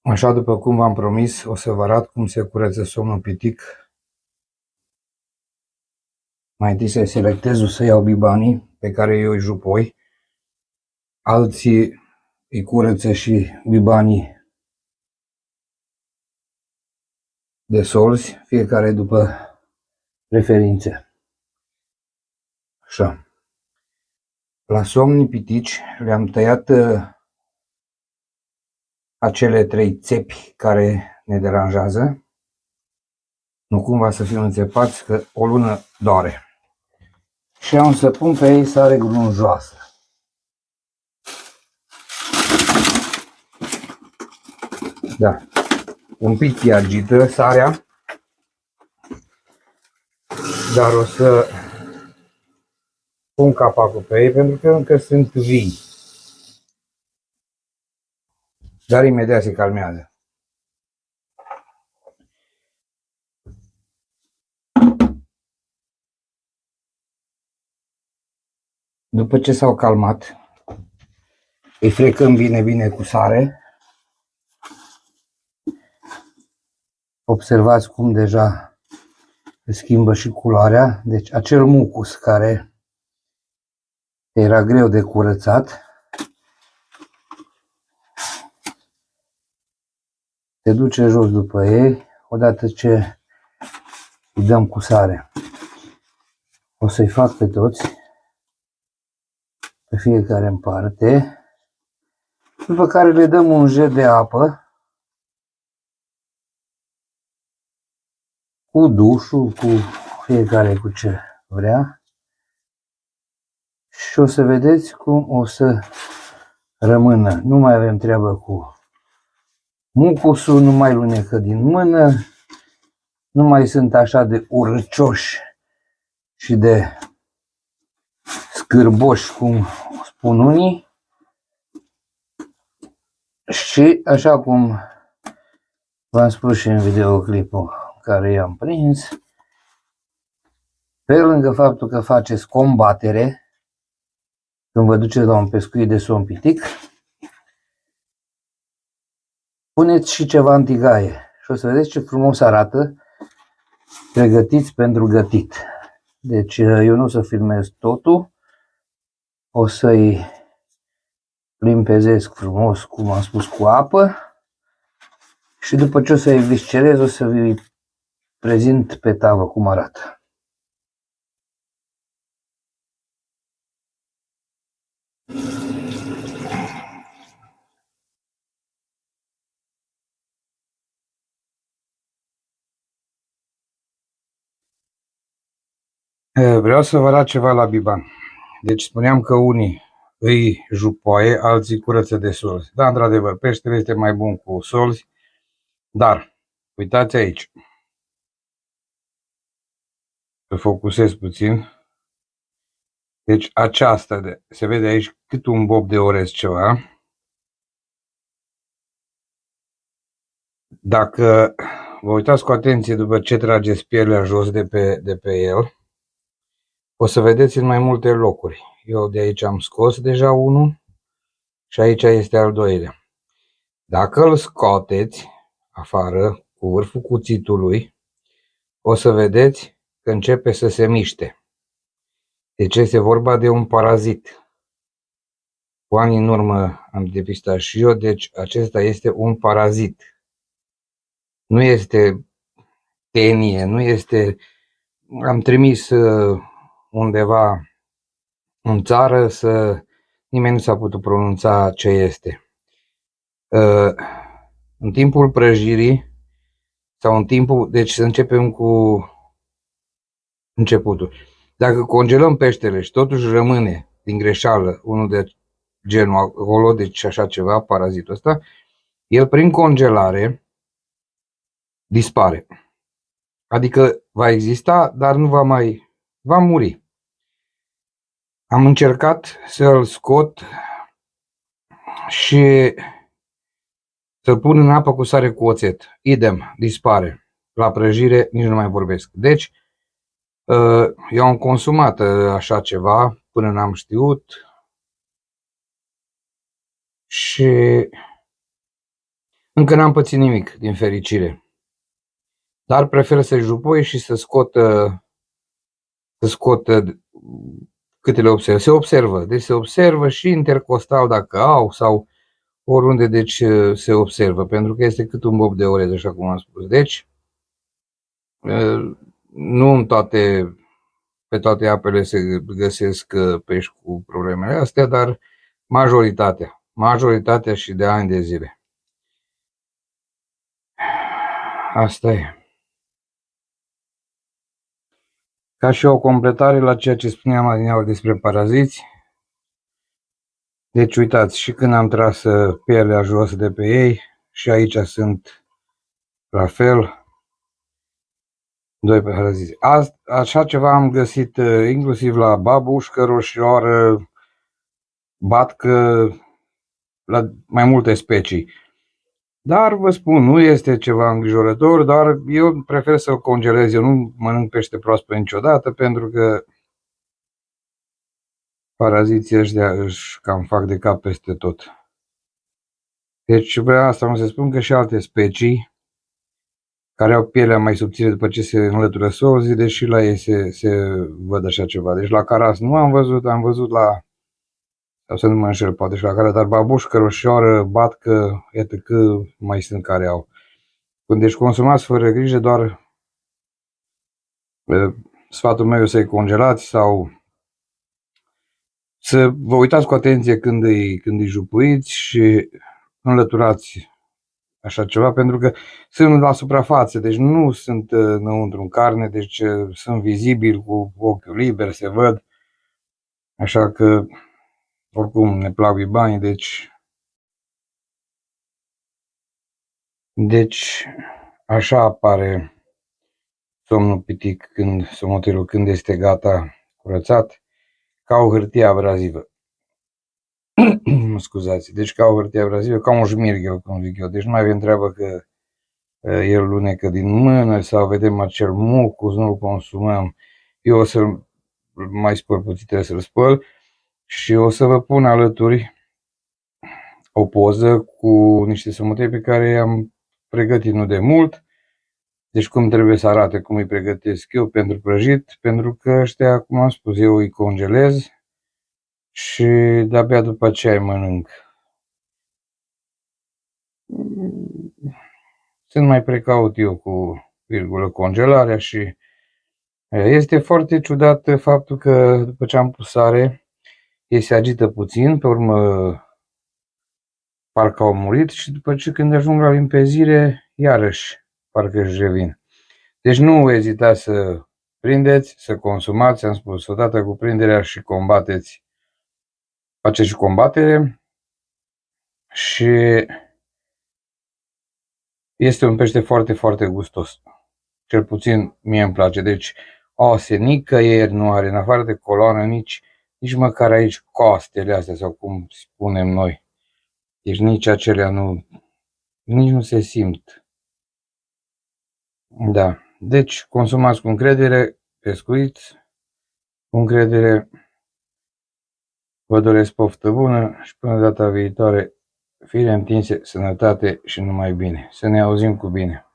Așa, după cum v-am promis, o să vă arăt cum se curăță somnul pitic. Mai întâi să selectez, o să iau bibanii pe care eu îi jupoi. Alții îi curăță și bibanii de solzi, fiecare după preferințe. Așa. La somnii pitici le-am tăiat acele 3 țepi care ne deranjează. Nu cumva să fim înțepați că o lună doare. Și am să pun pe ei sare grunjoasă. Da. Un pic e agită sarea, dar o să pun capacul pe ei pentru că încă sunt vii. Dar imediat se calmează. După ce s-au calmat, îi frecăm bine cu sare. Observați cum deja se schimbă și culoarea. Deci acel mucus care era greu de curățat se duce jos după ei odată ce îi dăm cu sare. O să-i fac pe toți, pe fiecare în parte, după care le dăm un jet de apă cu dușul, cu fiecare cu ce vrea și o să vedeți cum o să rămână. Nu mai avem treabă cu mucusul, nu mai lunecă din mână, nu mai sunt așa de urâcioși și de scârboși, cum spun unii. Și așa cum v-am spus și în videoclipul care i-am prins, pe lângă faptul că faceți combatere când vă duceți la un pescuit de somn pitic, puneți și ceva antigaie și o să vedeți ce frumos arată, pregătiți pentru gătit. Deci eu nu o să filmez totul, o să-i limpezesc frumos, cum am spus, cu apă și după ce o să-i viscerez, o să vi prezint pe tavă cum arată. Vreau să vă arăt ceva la biban. Deci spuneam că unii îi jupoaie, alții curăță de solzi. Da, într-adevăr, peștele este mai bun cu solzi, dar uitați aici. Să focusez puțin. Deci aceasta, se vede aici cât un bob de orez ceva. Dacă vă uitați cu atenție după ce trageți pielea jos de pe el, o să vedeți în mai multe locuri. Eu de aici am scos deja unul și aici este al doilea. Dacă îl scoateți afară cu vârful cuțitului, o să vedeți că începe să se miște. Deci este vorba de un parazit. Cu ani în urmă am depistat și eu, deci acesta este un parazit. Nu este tenie, nu este... Am trimis undeva în țară nimeni nu s-a putut pronunța ce este. În timpul prăjirii sau în timpul... Deci să începem cu începutul. Dacă congelăm peștele și totuși rămâne din greșeală unul de genul acolo, deci așa ceva, parazitul ăsta, el prin congelare dispare. Adică va exista, dar nu va muri. Am încercat să-l scot și să-l pun în apă cu sare cu oțet. Idem, dispare. La prăjire nici nu mai vorbesc. Deci, eu am consumat așa ceva până n-am știut și Încă n-am pățit nimic, din fericire. Dar prefer să jupoi și să scotă câte le observ. Se observă. Deci se observă și intercostal dacă au sau oriunde, deci se observă. Pentru că este cât un bob de orez, așa cum am spus. Deci, nu în pe toate apele se găsesc pești cu problemele astea, dar majoritatea și de ani de zile. Asta e. Ca și o completare la ceea ce spuneam adineauri despre paraziți. Deci uitați, și când am tras pielea jos de pe ei, și aici sunt la fel, doi paraziți. Așa ceva am găsit inclusiv la babușcă, roșioară, batcă, la mai multe specii. Dar vă spun, nu este ceva îngrijorător, dar eu prefer să-l congelez. Eu nu mănânc pește proaspăt niciodată, pentru că paraziții ăștia își cam fac de cap peste tot. Deci vreau asta să spun că și alte specii care au pielea mai subțire după ce se înlătură solzii, deși la ei se văd așa ceva. Deci la caras nu am văzut la, sau să nu mă înșel, poate și la caras, dar babușcă, roșioară, batcă, etc. mai sunt care au. Deci consumați fără grijă, doar sfatul meu să-i congelați sau să vă uitați cu atenție când îi jupuiți și înlăturați așa ceva, pentru că sunt la suprafață, deci nu sunt înăuntru în carne, deci sunt vizibili cu ochiul liber, se văd, așa că oricum ne plac banii, deci așa apare somnul pitic somotelul când este gata curățat, ca o hârtie abrazivă. Scuzați, deci ca o hârtie abrazivă, ca un șmirghel, cum zic eu, deci nu mai avem treabă că el lunecă din mână sau vedem acel mucus, nu-l consumăm. Eu o să-l mai spăl puțin, trebuie să-l spăl și o să vă pun alături o poză cu niște somotei pe care i-am pregătit nu de mult. Deci cum trebuie să arate, cum îi pregătesc eu pentru prăjit, pentru că ăștia, cum am spus, eu îi congelez și de-abia după aceea îi mănânc. Sunt mai precaut eu cu congelarea și este foarte ciudat faptul că după ce am pus sare, ei se agită puțin, pe urmă parcă au murit și după ce când ajung la limpezire, iarăși parcă își revin. Deci nu ezitați să prindeți, să consumați, am spus, odată cu prinderea și faceți și combatere și este un pește foarte, foarte gustos. Cel puțin mie îmi place. Deci ose nicăieri nu are, în afară de coloană, nici măcar aici coastele astea sau cum spunem noi. Deci nici acelea nici nu se simt. Da. Deci consumați cu încredere, pescuit, cu încredere. Vă doresc poftă bună și până data viitoare, fire întinse, sănătate și numai bine. Să ne auzim cu bine.